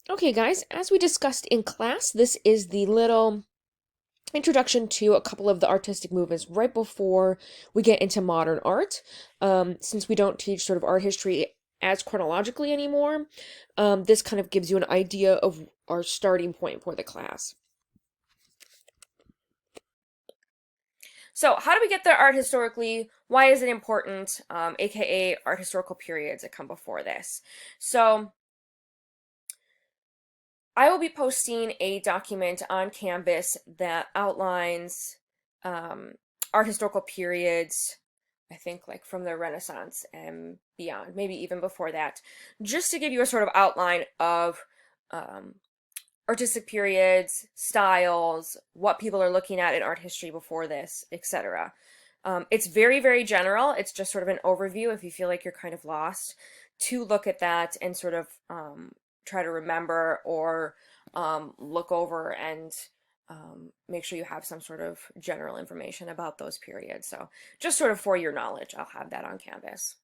Okay, guys, as we discussed in class, this is the little introduction to a couple of the artistic movements right before we get into modern art. Since we don't teach sort of art history as chronologically anymore, this kind of gives you an idea of our starting point for the class. So, how do we get the art historically? Why is it important? AKA art historical periods that come before this. So, I will be posting a document on Canvas that outlines art historical periods, I think like from the Renaissance and beyond, maybe even before that, just to give you a sort of outline of um, artistic periods, styles, what people are looking at in art history before this, etc. It's very, very general. It's just sort of an overview if you feel like you're kind of lost, to look at that and sort of try to remember or look over and make sure you have some sort of general information about those periods. So just sort of for your knowledge, I'll have that on Canvas.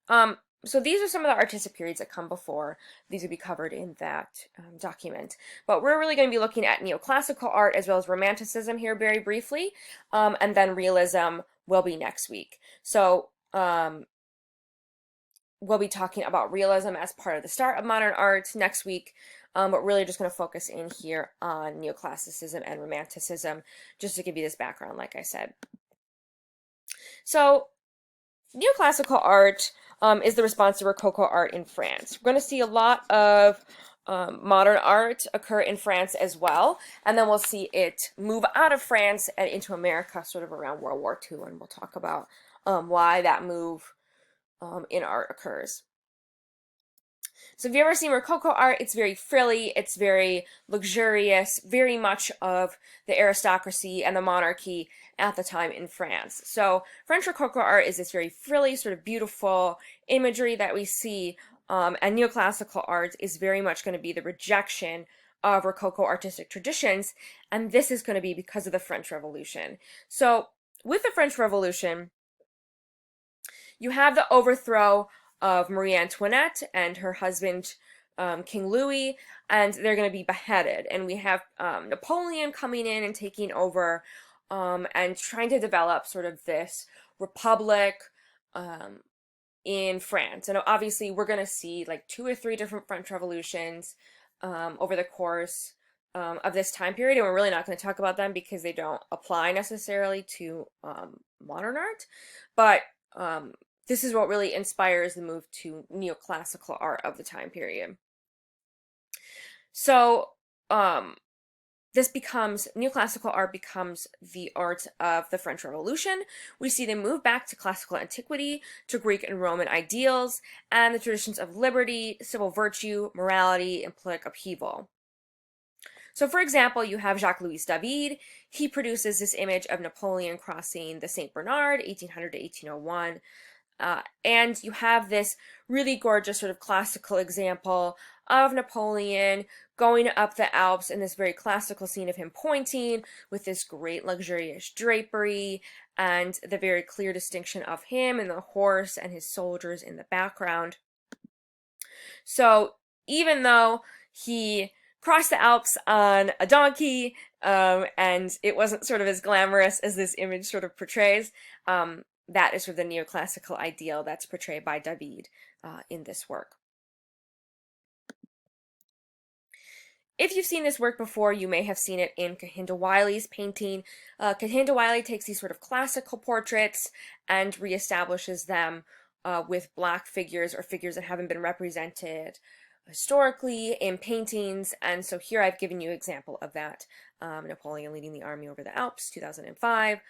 Um, so these are some of the artistic periods that come before. These would be covered in that document. But we're really going to be looking at neoclassical art as well as Romanticism here very briefly, and then realism will be next week. So we'll be talking about realism as part of the start of modern art next week, but really just going to focus in here on neoclassicism and Romanticism, just to give you this background, like I said. So neoclassical art is the response to Rococo art in France. We're going to see a lot of modern art occur in France as well, and then we'll see it move out of France and into America sort of around World War II, and we'll talk about why that move in art occurs. So if you've ever seen Rococo art, it's very frilly, it's very luxurious, very much of the aristocracy and the monarchy at the time in France. So French Rococo art is this very frilly, sort of beautiful imagery that we see, and neoclassical art is very much going to be the rejection of Rococo artistic traditions, and this is going to be because of the French Revolution. So with the French Revolution, you have the overthrow of Marie Antoinette and her husband, King Louis, and they're going to be beheaded. And we have Napoleon coming in and taking over and trying to develop sort of this republic in France. And obviously, we're going to see like 2 or 3 different French revolutions over the course of this time period, and we're really not going to talk about them because they don't apply necessarily to modern art. But this is what really inspires the move to neoclassical art of the time period. So neoclassical art becomes the art of the French Revolution. We see them move back to classical antiquity, to Greek and Roman ideals, and the traditions of liberty, civil virtue, morality, and political upheaval. So, for example, you have Jacques-Louis David. He produces this image of Napoleon crossing the St. Bernard, 1800 to 1801. And you have this really gorgeous sort of classical example of Napoleon going up the Alps in this very classical scene of him pointing with this great luxurious drapery and the very clear distinction of him and the horse and his soldiers in the background. So even though he crossed the Alps on a donkey, and it wasn't sort of as glamorous as this image sort of portrays, that is sort of the neoclassical ideal that's portrayed by David in this work. If you've seen this work before, you may have seen it in Kehinde Wiley's painting. Kehinde Wiley takes these sort of classical portraits and reestablishes them with black figures or figures that haven't been represented historically in paintings. And so here I've given you an example of that. Napoleon leading the army over the Alps, 2005.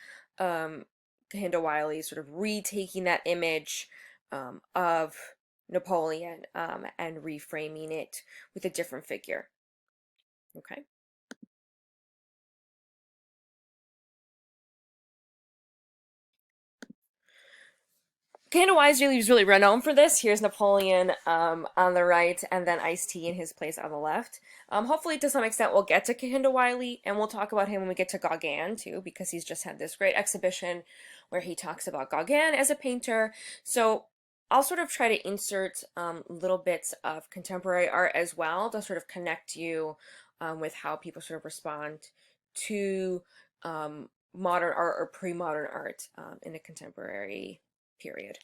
Kehinde Wiley sort of retaking that image of Napoleon and reframing it with a different figure. Okay. Kehinde Wiley is really renowned for this. Here's Napoleon on the right, and then Ice-T in his place on the left. Hopefully, to some extent, we'll get to Kehinde Wiley, and we'll talk about him when we get to Gauguin, too, because he's just had this great exhibition where he talks about Gauguin as a painter. So I'll sort of try to insert little bits of contemporary art as well to sort of connect you with how people sort of respond to modern art or pre-modern art in a contemporary period.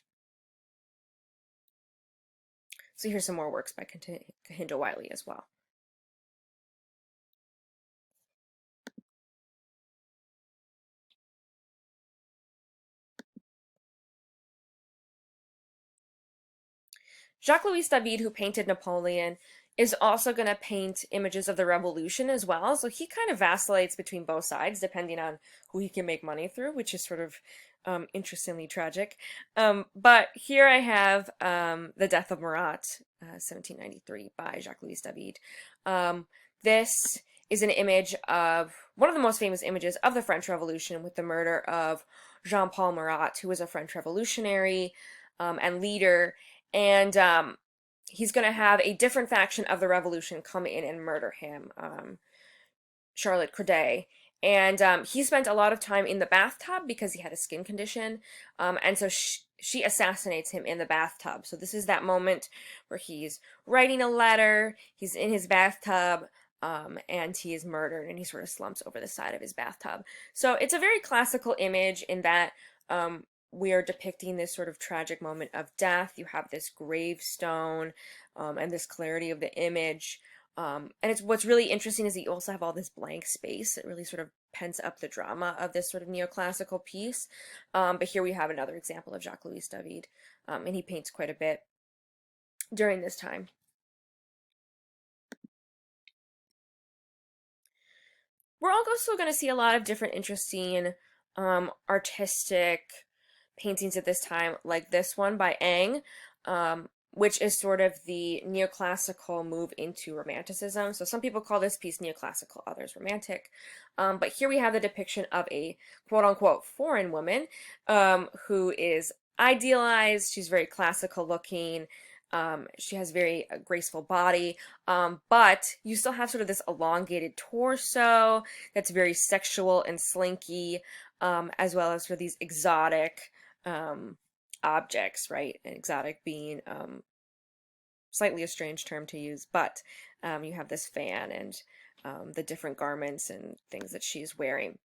So here's some more works by Kahinda Wiley as well. Jacques-Louis David, who painted Napoleon, is also going to paint images of the revolution as well. So he kind of vacillates between both sides depending on who he can make money through, which is sort of interestingly tragic. But here I have The Death of Marat, 1793 by Jacques-Louis David. This is an image of one of the most famous images of the French Revolution with the murder of Jean-Paul Marat, who was a French revolutionary and leader. And he's going to have a different faction of the revolution come in and murder him, Charlotte Corday. And he spent a lot of time in the bathtub because he had a skin condition. And so she assassinates him in the bathtub. So this is that moment where he's writing a letter, he's in his bathtub, and he is murdered, and he sort of slumps over the side of his bathtub. So it's a very classical image in that we are depicting this sort of tragic moment of death. You have this gravestone and this clarity of the image. And what's really interesting is that you also have all this blank space. It really sort of pens up the drama of this sort of neoclassical piece. But here we have another example of Jacques-Louis David, and he paints quite a bit during this time. We're also going to see a lot of different interesting artistic paintings at this time, like this one by Eng, which is sort of the neoclassical move into Romanticism. So some people call this piece neoclassical, others romantic. But here we have the depiction of a quote-unquote foreign woman who is idealized. She's very classical looking. She has very graceful body, but you still have sort of this elongated torso that's very sexual and slinky, as well as sort of these exotic objects, right? And exotic being slightly a strange term to use, but you have this fan and the different garments and things that she's wearing.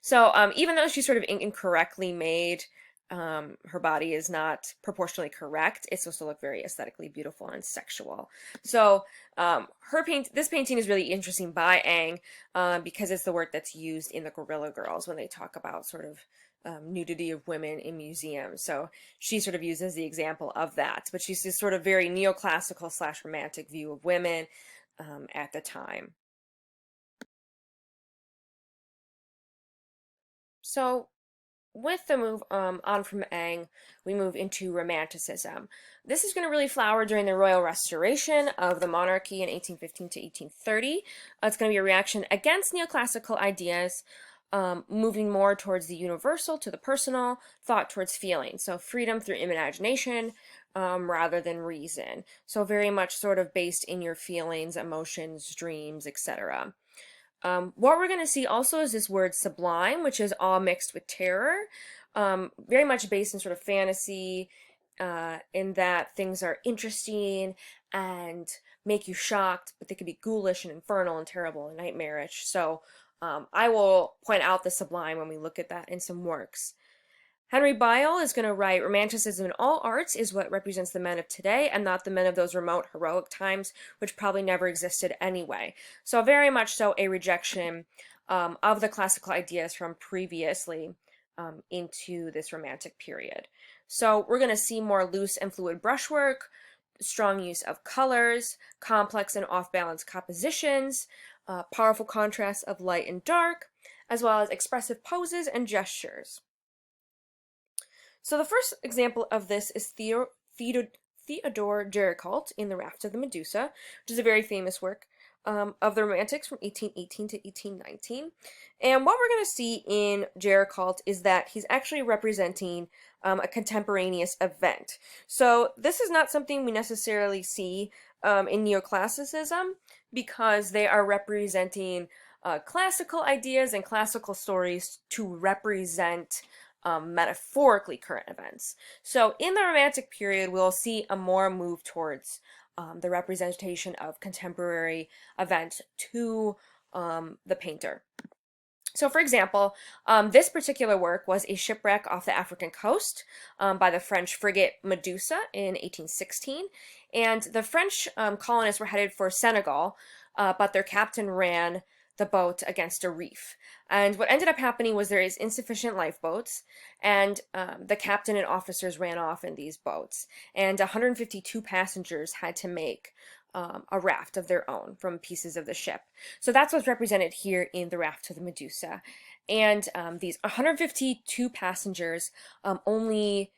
So even though she's sort of incorrectly made, her body is not proportionally correct, it's supposed to look very aesthetically beautiful and sexual. So this painting is really interesting by Eng because it's the work that's used in the Guerrilla Girls when they talk about sort of nudity of women in museums. So she sort of uses the example of that, but she's this sort of very neoclassical / romantic view of women at the time. So with the move on from Eng, we move into Romanticism. This is going to really flower during the Royal Restoration of the monarchy in 1815 to 1830. It's going to be a reaction against neoclassical ideas, moving more towards the universal to the personal, thought towards feeling. So freedom through imagination rather than reason. So very much sort of based in your feelings, emotions, dreams, etc. What we're going to see also is this word sublime, which is all mixed with terror, very much based in sort of fantasy, in that things are interesting and make you shocked, but they could be ghoulish and infernal and terrible and nightmarish. So I will point out the sublime when we look at that in some works. Henry Byle is going to write, Romanticism in all arts is what represents the men of today and not the men of those remote heroic times, which probably never existed anyway. So very much so a rejection of the classical ideas from previously into this romantic period. So we're going to see more loose and fluid brushwork, strong use of colors, complex and off-balance compositions, powerful contrasts of light and dark, as well as expressive poses and gestures. So the first example of this is Theodore Géricault in The Raft of the Medusa, which is a very famous work of the Romantics from 1818 to 1819. And what we're going to see in Géricault is that he's actually representing a contemporaneous event. So this is not something we necessarily see in neoclassicism because they are representing classical ideas and classical stories to represent metaphorically current events. So in the Romantic period, we'll see a more move towards the representation of contemporary events to the painter. So, for example, this particular work was a shipwreck off the African coast by the French frigate Medusa in 1816. And the French colonists were headed for Senegal, but their captain ran the boat against a reef. And what ended up happening was there is insufficient lifeboats, and the captain and officers ran off in these boats. And 152 passengers had to make a raft of their own from pieces of the ship. So that's what's represented here in the raft to the Medusa. And these 152 passengers, only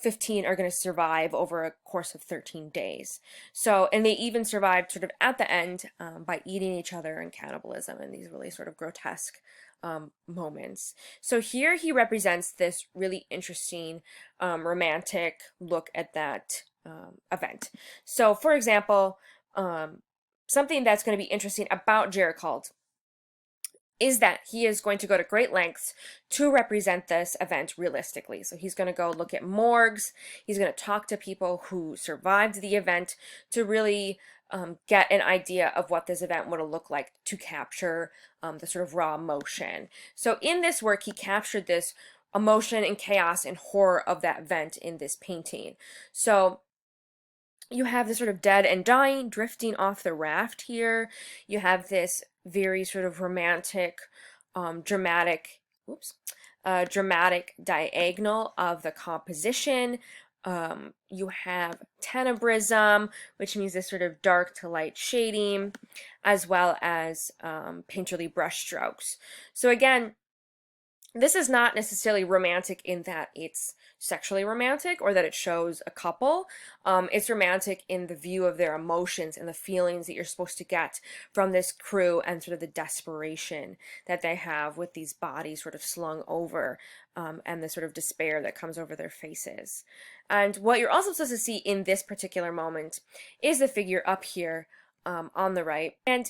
15 are going to survive over a course of 13 days. So, and they even survived sort of at the end by eating each other and cannibalism and these really sort of grotesque moments. So here he represents this really interesting romantic look at that event. So, for example, something that's going to be interesting about Géricault is that he is going to go to great lengths to represent this event realistically. So he's going to go look at morgues, he's going to talk to people who survived the event to really get an idea of what this event would have looked like to capture the sort of raw emotion. So in this work, he captured this emotion and chaos and horror of that event in this painting. So you have this sort of dead and dying drifting off the raft here. You have this very sort of romantic, dramatic, dramatic diagonal of the composition. You have tenebrism, which means this sort of dark to light shading, as well as painterly brushstrokes. So again, this is not necessarily romantic in that it's sexually romantic or that it shows a couple. It's romantic in the view of their emotions and the feelings that you're supposed to get from this crew and sort of the desperation that they have with these bodies sort of slung over and the sort of despair that comes over their faces. And what you're also supposed to see in this particular moment is the figure up here on the right. And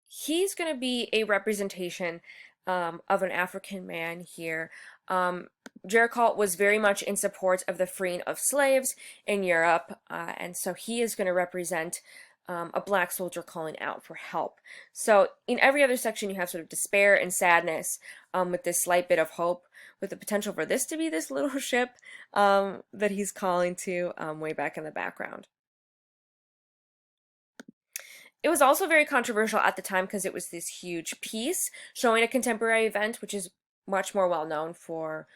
he's going to be a representation of an African man here. Géricault was very much in support of the freeing of slaves in Europe, and so he is going to represent a black soldier calling out for help. So in every other section, you have sort of despair and sadness with this slight bit of hope, with the potential for this to be this little ship that he's calling to way back in the background. It was also very controversial at the time because it was this huge piece showing a contemporary event, which is much more well known for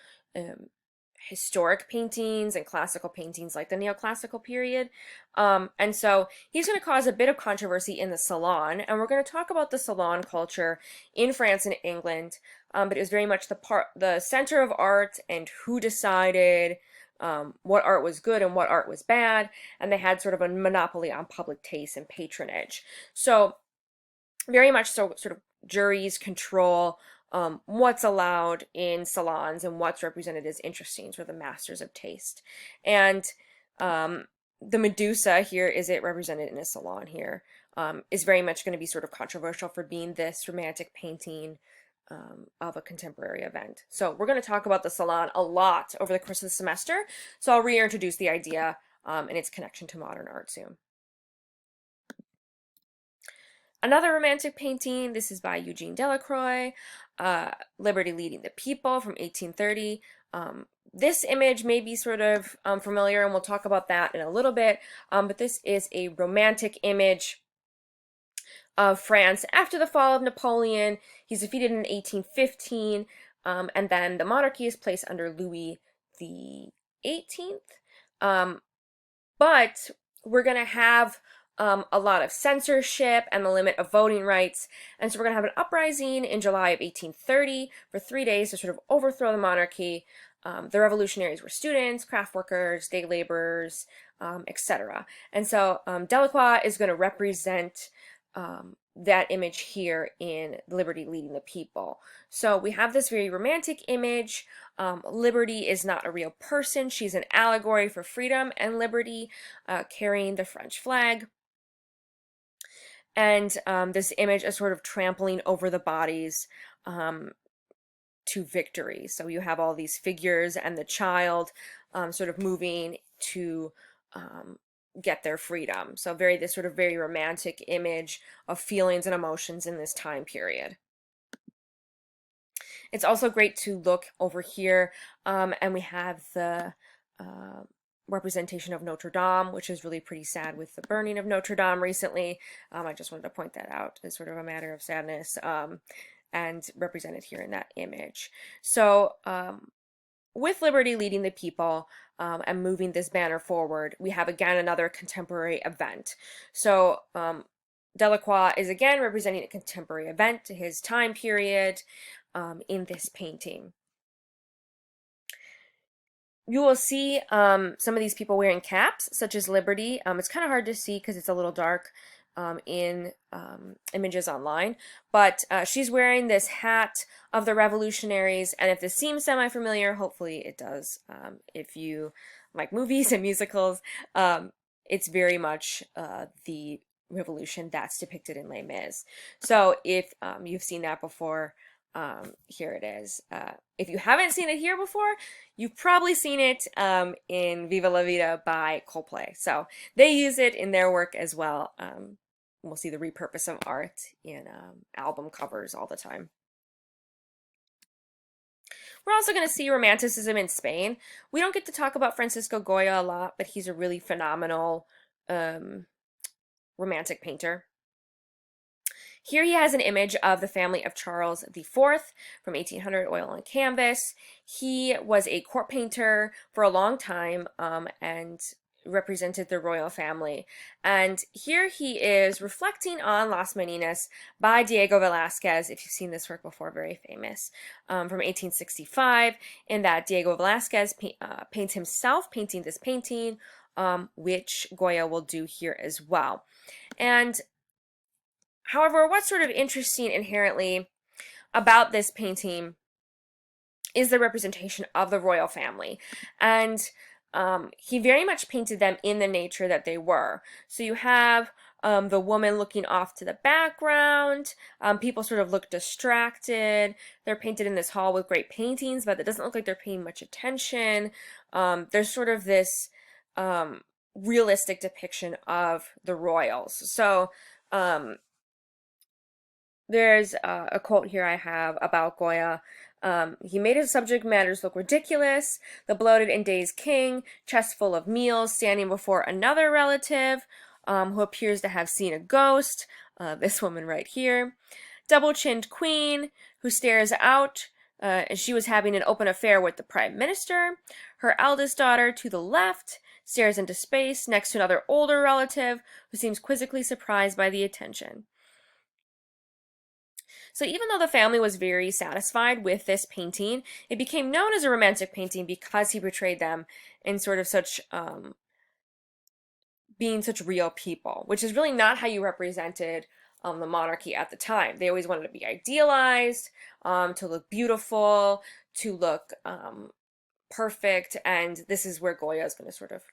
historic paintings and classical paintings like the neoclassical period. And so he's going to cause a bit of controversy in the salon, and we're going to talk about the salon culture in France and England, but it was very much the center of art and who decided what art was good and what art was bad, and they had sort of a monopoly on public taste and patronage. So very much so sort of juries control what's allowed in salons and what's represented as interesting, sort of the masters of taste. And the Medusa here, is it represented in a salon here, is very much going to be sort of controversial for being this romantic painting of a contemporary event. So we're going to talk about the salon a lot over the course of the semester, so I'll reintroduce the idea and its connection to modern art soon. Another romantic painting, this is by Eugene Delacroix, Liberty Leading the People from 1830. This image may be sort of familiar, and we'll talk about that in a little bit, but this is a romantic image of France after the fall of Napoleon. He's defeated in 1815, and then the monarchy is placed under Louis the 18th. But we're going to have a lot of censorship and the limit of voting rights, and so we're going to have an uprising in July of 1830 for 3 days to sort of overthrow the monarchy. The revolutionaries were students, craft workers, day laborers, etc. And so Delacroix is going to represent that image here in Liberty Leading the People. So we have this very romantic image. Liberty is not a real person. She's an allegory for freedom and liberty, carrying the French flag. And this image is sort of trampling over the bodies to victory. So you have all these figures and the child sort of moving to get their freedom. So this sort of very romantic image of feelings and emotions in this time period. It's also great to look over here, and we have the representation of Notre Dame, which is really pretty sad with the burning of Notre Dame recently. I just wanted to point that out as sort of a matter of sadness, and represented here in that image. So with liberty leading the people and moving this banner forward, we have again another contemporary event. So Delacroix is again representing a contemporary event to his time period in this painting. You will see some of these people wearing caps, such as Liberty. It's kind of hard to see because it's a little dark in images online, but she's wearing this hat of the revolutionaries, and if this seems semi-familiar, hopefully it does. If you like movies and musicals, it's very much the revolution that's depicted in Les Mis. So if you've seen that before, here it is. If you haven't seen it here before, you've probably seen it in Viva la Vida by Coldplay. So they use it in their work as well. We'll see the repurpose of art in album covers all the time. We're also going to see Romanticism in Spain. We don't get to talk about Francisco Goya a lot, but he's a really phenomenal romantic painter. Here he has an image of the family of Charles IV from 1800, oil on canvas. He was a court painter for a long time and represented the royal family. And here he is reflecting on Las Meninas by Diego Velázquez. If you've seen this work before, very famous, from 1865, in that Diego Velázquez paints himself painting this painting, which Goya will do here as well. And however, what's sort of interesting inherently about this painting is the representation of the royal family. And he very much painted them in the nature that they were. So you have the woman looking off to the background. People sort of look distracted. They're painted in this hall with great paintings, but it doesn't look like they're paying much attention. There's sort of this realistic depiction of the royals. So there's a quote here I have about Goya. He made his subject matters look ridiculous. The bloated and dazed king, chest full of meals, standing before another relative who appears to have seen a ghost. This woman right here. Double-chinned queen who stares out as she was having an open affair with the prime minister. Her eldest daughter to the left stares into space next to another older relative who seems quizzically surprised by the attention. So even though the family was very satisfied with this painting, it became known as a romantic painting because he portrayed them in sort of such being such real people, which is really not how you represented the monarchy at the time. They always wanted to be idealized, to look beautiful, to look perfect, and this is where Goya is going to sort of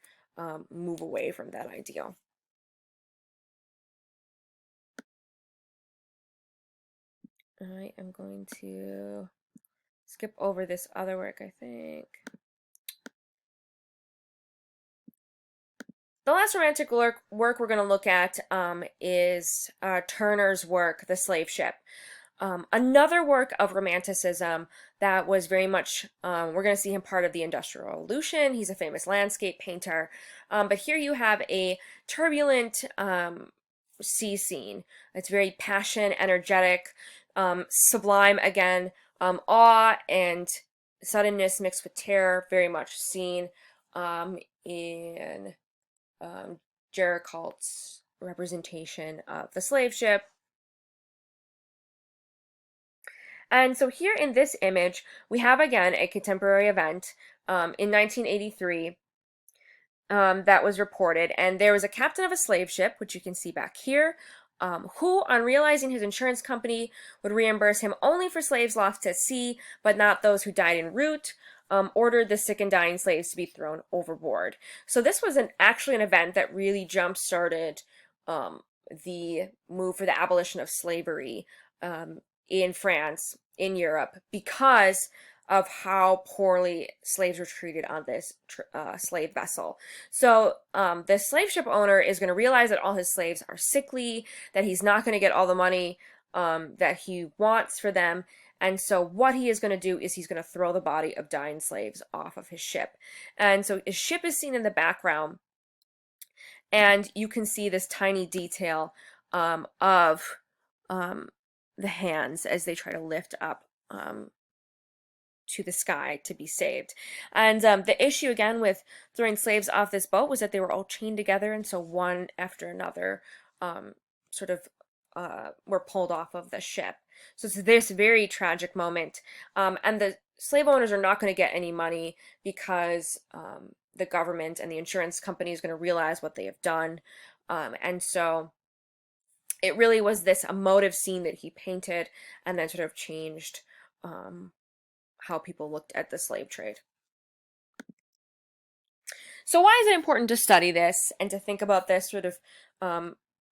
move away from that ideal. I am going to skip over this other work, I think. The last romantic work we're going to look at is Turner's work, The Slave Ship. Another work of Romanticism that was very much, we're going to see him part of the Industrial Revolution. He's a famous landscape painter. But here you have a turbulent sea scene. It's very passionate, energetic, sublime again, awe and suddenness mixed with terror, very much seen in Géricault's representation of the slave ship. And so here in this image, we have again a contemporary event in 1983 that was reported, and there was a captain of a slave ship, which you can see back here, who, on realizing his insurance company would reimburse him only for slaves lost at sea, but not those who died en route, ordered the sick and dying slaves to be thrown overboard. So this was actually an event that really jump-started the move for the abolition of slavery in France, in Europe, because of how poorly slaves were treated on this slave vessel. So the slave ship owner is going to realize that all his slaves are sickly, that he's not going to get all the money that he wants for them. And so what he is going to do is he's going to throw the body of dying slaves off of his ship. And so his ship is seen in the background, and you can see this tiny detail of the hands as they try to lift up to the sky to be saved. And the issue again with throwing slaves off this boat was that they were all chained together, and so one after another sort of were pulled off of the ship. So it's this very tragic moment, and the slave owners are not going to get any money because the government and the insurance company is going to realize what they have done, and so it really was this emotive scene that he painted, and then sort of changed how people looked at the slave trade. So why is it important to study this and to think about this sort of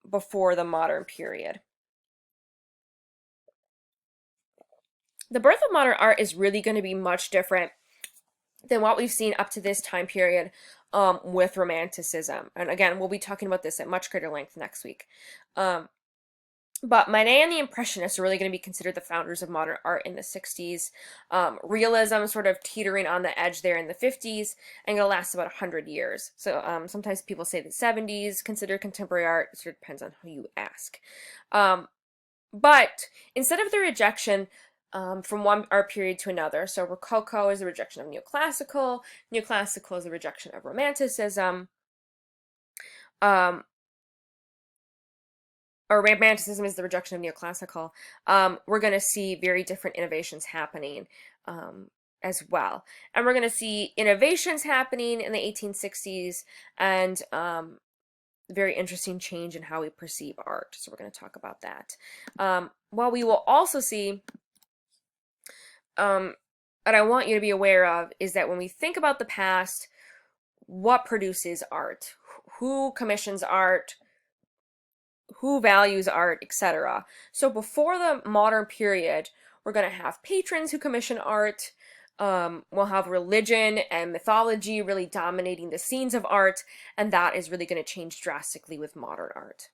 before the modern period? The birth of modern art is really going to be much different than what we've seen up to this time period with Romanticism. And again, we'll be talking about this at much greater length next week. But Manet and the Impressionists are really going to be considered the founders of modern art in the 60s. Realism sort of teetering on the edge there in the 50s, and it'll last about 100 years. So sometimes people say the 70s considered contemporary art. It sort of depends on who you ask. But instead of the rejection from one art period to another, so Rococo is the rejection of neoclassical, neoclassical is the rejection of Romanticism, or Romanticism is the rejection of neoclassical, we're going to see very different innovations happening as well. And we're going to see innovations happening in the 1860s and very interesting change in how we perceive art. So we're going to talk about that. Well, we will also see, and I want you to be aware of, is that when we think about the past, what produces art? Who commissions art? Who values art, etc. So before the modern period, we're going to have patrons who commission art. We'll have religion and mythology really dominating the scenes of art, and that is really going to change drastically with modern art.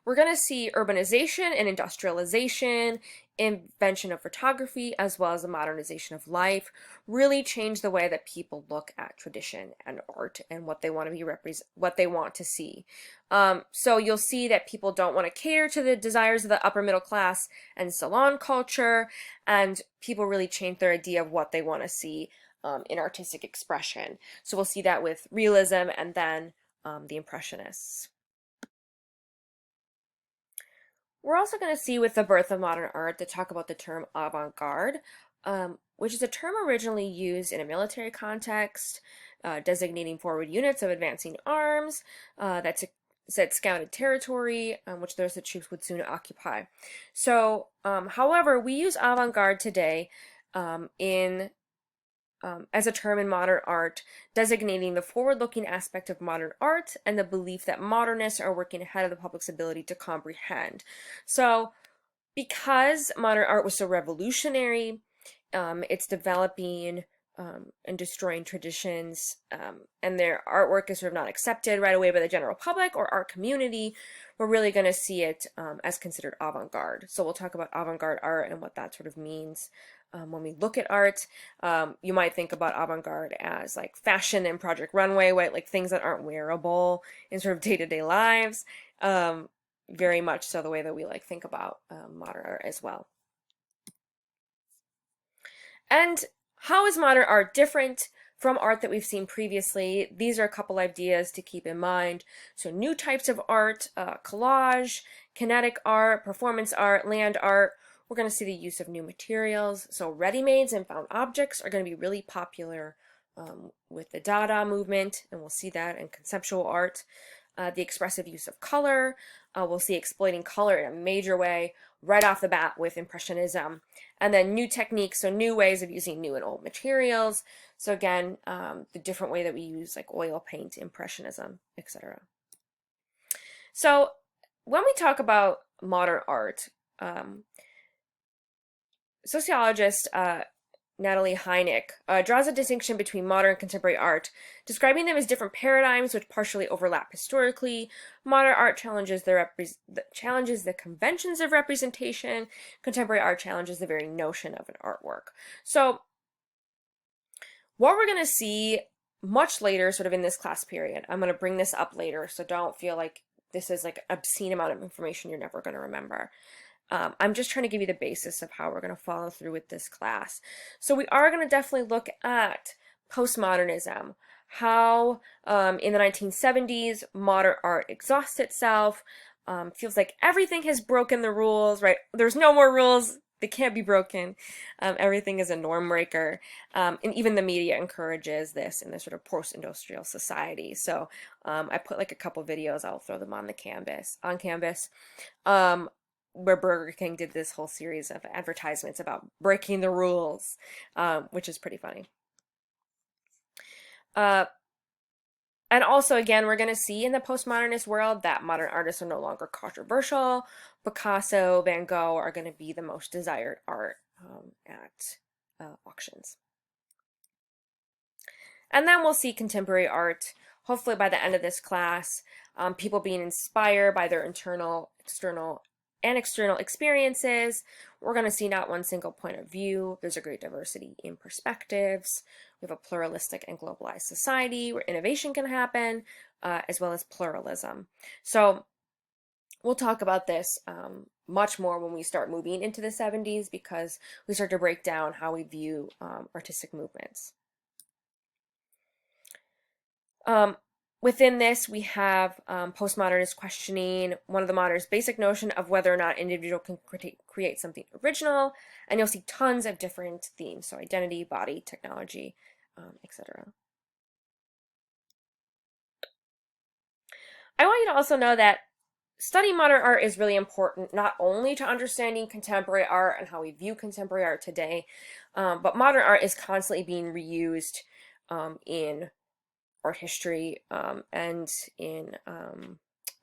We're going to see urbanization and industrialization, invention of photography, as well as the modernization of life, really change the way that people look at tradition and art and what they want to be what they want to see. So you'll see that people don't want to cater to the desires of the upper middle class and salon culture, and people really change their idea of what they want to see in artistic expression. So we'll see that with realism and then the Impressionists. We're also going to see with the birth of modern art to talk about the term avant-garde, which is a term originally used in a military context, designating forward units of advancing arms that scouted territory, which those the troops would soon occupy. So, however, we use avant-garde today as a term in modern art, designating the forward-looking aspect of modern art and the belief that modernists are working ahead of the public's ability to comprehend. So, because modern art was so revolutionary, it's developing and destroying traditions, and their artwork is sort of not accepted right away by the general public or art community, we're really going to see it as considered avant-garde. So we'll talk about avant-garde art and what that sort of means. When we look at art, you might think about avant-garde as like fashion and Project Runway, right? Like things that aren't wearable in sort of day-to-day lives. Very much so the way that we like think about modern art as well. And how is modern art different from art that we've seen previously? These are a couple ideas to keep in mind. So new types of art, collage, kinetic art, performance art, land art. We're going to see the use of new materials. So ready-mades and found objects are going to be really popular with the Dada movement, and we'll see that in conceptual art. The expressive use of color. We'll see exploiting color in a major way right off the bat with Impressionism. And then new techniques, so new ways of using new and old materials. So again, the different way that we use like oil paint, Impressionism, etc. So when we talk about modern art, sociologist Natalie Hynek draws a distinction between modern and contemporary art, describing them as different paradigms which partially overlap historically. Modern art challenges the conventions of representation. Contemporary art challenges the very notion of an artwork. So what we're going to see much later, sort of in this class period, I'm going to bring this up later, so don't feel like this is like an obscene amount of information you're never going to remember. I'm just trying to give you the basis of how we're going to follow through with this class. So we are going to definitely look at postmodernism, how in the 1970s modern art exhausts itself, feels like everything has broken the rules, right? There's no more rules. They can't be broken. Everything is a norm breaker. And even the media encourages this in this sort of post-industrial society. So I put like a couple videos, I'll throw them on Canvas, where Burger King did this whole series of advertisements about breaking the rules, which is pretty funny. And also, again, we're going to see in the postmodernist world that modern artists are no longer controversial. Picasso, Van Gogh are going to be the most desired art at auctions. And then we'll see contemporary art, hopefully by the end of this class, people being inspired by their internal, external, and external experiences. We're going to see not one single point of view. There's a great diversity in perspectives. We have a pluralistic and globalized society where innovation can happen, as well as pluralism. So we'll talk about this much more when we start moving into the 70s, because we start to break down how we view artistic movements. Within this, we have postmodernist questioning one of the modernists' basic notion of whether or not an individual can create something original, and you'll see tons of different themes, so identity, body, technology, etc. I want you to also know that studying modern art is really important, not only to understanding contemporary art and how we view contemporary art today, but modern art is constantly being reused in art history and in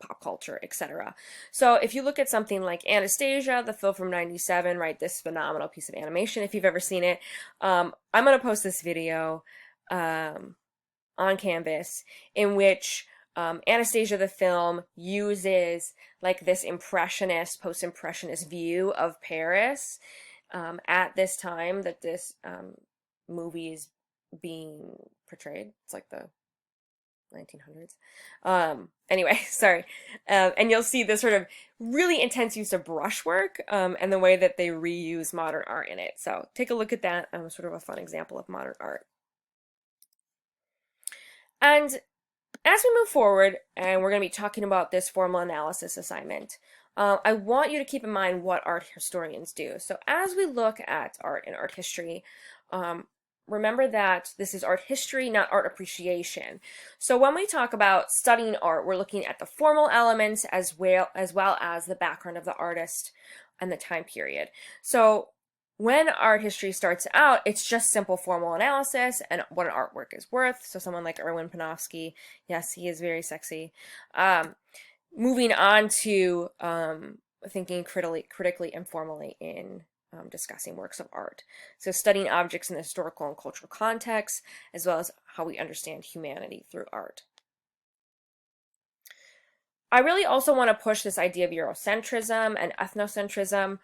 pop culture, etc. So if you look at something like Anastasia, the film from '97, right, this phenomenal piece of animation, if you've ever seen it, I'm going to post this video on Canvas in which Anastasia the film uses like this impressionist, post-impressionist view of Paris at this time that this movie is being portrayed. It's like the 1900s. Anyway, sorry. And you'll see this sort of really intense use of brushwork and the way that they reuse modern art in it. So take a look at that. Sort of a fun example of modern art. And as we move forward, and we're going to be talking about this formal analysis assignment, I want you to keep in mind what art historians do. So as we look at art and art history, remember that this is art history, not art appreciation. So when we talk about studying art, we're looking at the formal elements as well as the background of the artist and the time period. So when art history starts out, it's just simple formal analysis and what an artwork is worth. So someone like Erwin Panofsky, yes, he is very sexy. Moving on to thinking critically and formally in discussing works of art. So studying objects in the historical and cultural context, as well as how we understand humanity through art. I really also want to push this idea of Eurocentrism and ethnocentrism.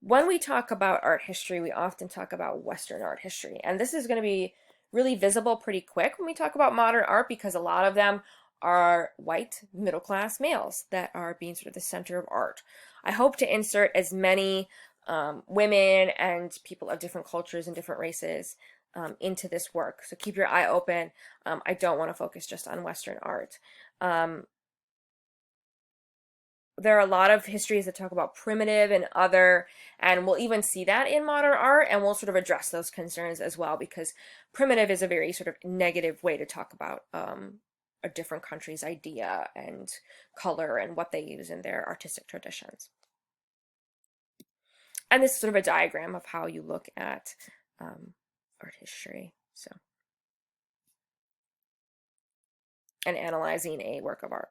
When we talk about art history, we often talk about Western art history, and this is going to be really visible pretty quick when we talk about modern art, because a lot of them are white, middle-class males that are being sort of the center of art. I hope to insert as many women and people of different cultures and different races into this work. So keep your eye open. I don't want to focus just on Western art. There are a lot of histories that talk about primitive and other, and we'll even see that in modern art, and we'll sort of address those concerns as well, because primitive is a very sort of negative way to talk about a different country's idea and color and what they use in their artistic traditions. And this is sort of a diagram of how you look at art history, so, and analyzing a work of art.